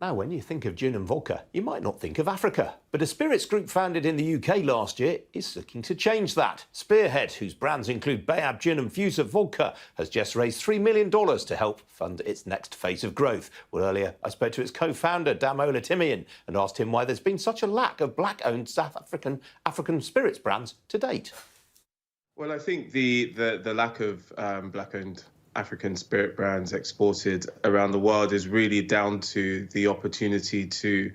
Now, when you think of gin and vodka, you might not think of Africa. But a spirits group founded in the UK last year is looking to change that. Spearhead, whose brands include Bayab Gin and Fuser Vodka, has just raised $3 million to help fund its next phase of growth. Well, earlier, I spoke to its co-founder, Damola Timeyin, and asked him why there's been such a lack of black-owned South African spirits brands to date. Well, I think the lack of black-owned African spirit brands exported around the world is really down to the opportunity to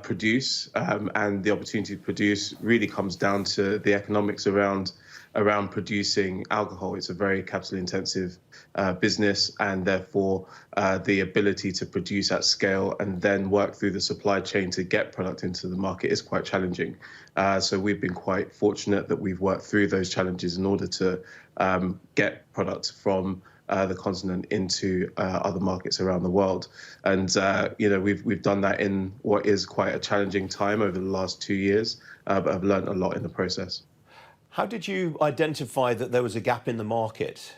produce, and the opportunity to produce really comes down to the economics around producing alcohol. It's a very capital-intensive business, and therefore the ability to produce at scale and then work through the supply chain to get product into the market is quite challenging. So we've been quite fortunate that we've worked through those challenges in order to get products from the continent into other markets around the world. And we've done that in what is quite a challenging time over the last 2 years, but I've learned a lot in the process. How did you identify that there was a gap in the market?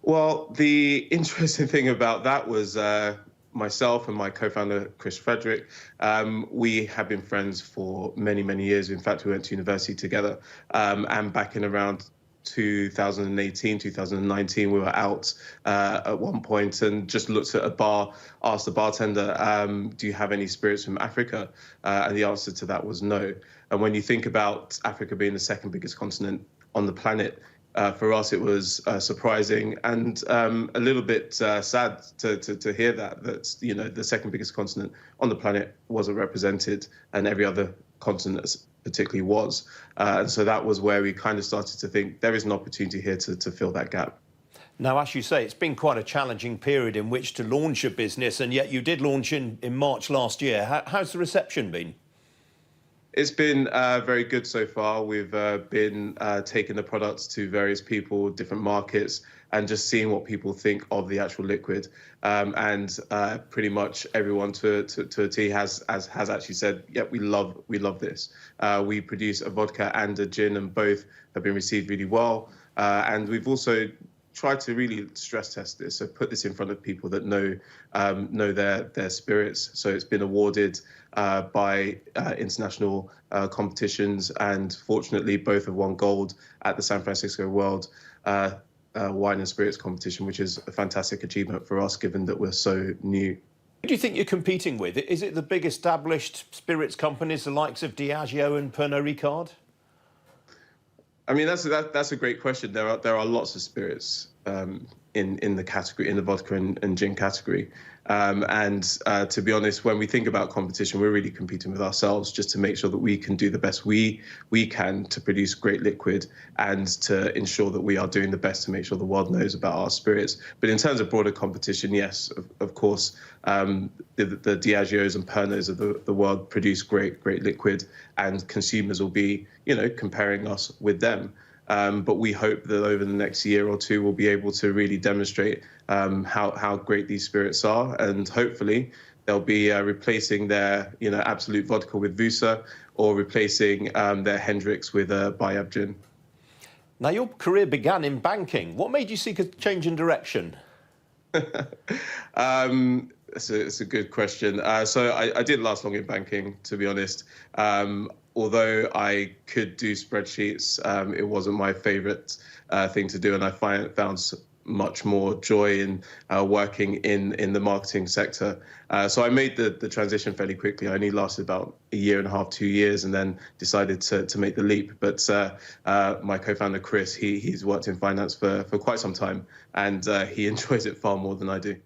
Well, the interesting thing about that was myself and my co-founder, Chris Frederick, we have been friends for many, many years. In fact, we went to university together. And back in around 2018, 2019, we were out at one point and just looked at a bar, asked the bartender, do you have any spirits from Africa? And the answer to that was no. And when you think about Africa being the second biggest continent on the planet, for us, it was surprising and a little bit sad to hear that the second biggest continent on the planet wasn't represented, and every other continent particularly was. And so that was where we kind of started to think there is an opportunity here to fill that gap. Now, as you say, it's been quite a challenging period in which to launch a business, and yet you did launch in March last year. How's the reception been? It's been very good so far. We've been taking the products to various people, different markets, and just seeing what people think of the actual liquid. And pretty much everyone to a T has actually said, "Yep, we love this." We produce a vodka and a gin, and both have been received really well. And we've also tried to really stress test this, so put this in front of people that know their spirits. So it's been awarded by international competitions, and fortunately both have won gold at the San Francisco World Wine and Spirits competition, which is a fantastic achievement for us given that we're so new. Who do you think you're competing with? Is it the big established spirits companies, the likes of Diageo and Pernod Ricard? I mean, that's a great question. There are lots of spirits in the category, in the vodka and gin category. And to be honest, when we think about competition, we're really competing with ourselves just to make sure that we can do the best we can to produce great liquid and to ensure that we are doing the best to make sure the world knows about our spirits. But in terms of broader competition, yes, of course, the Diageos and Pernods of the world produce great liquid, and consumers will be, comparing us with them. But we hope that over the next year or two, we'll be able to really demonstrate how great these spirits are, and hopefully they'll be replacing their Absolute Vodka with Vusa, or replacing their Hendrix with Bayab Gin. Now, your career began in banking. What made you seek a change in direction? It's a good question. So I didn't last long in banking, to be honest. Although I could do spreadsheets, it wasn't my favorite thing to do, and I found much more joy in working in the marketing sector. So I made the transition fairly quickly. I only lasted about a year and a half, 2 years, and then decided to make the leap. But my co-founder, Chris, he's worked in finance for quite some time, and he enjoys it far more than I do.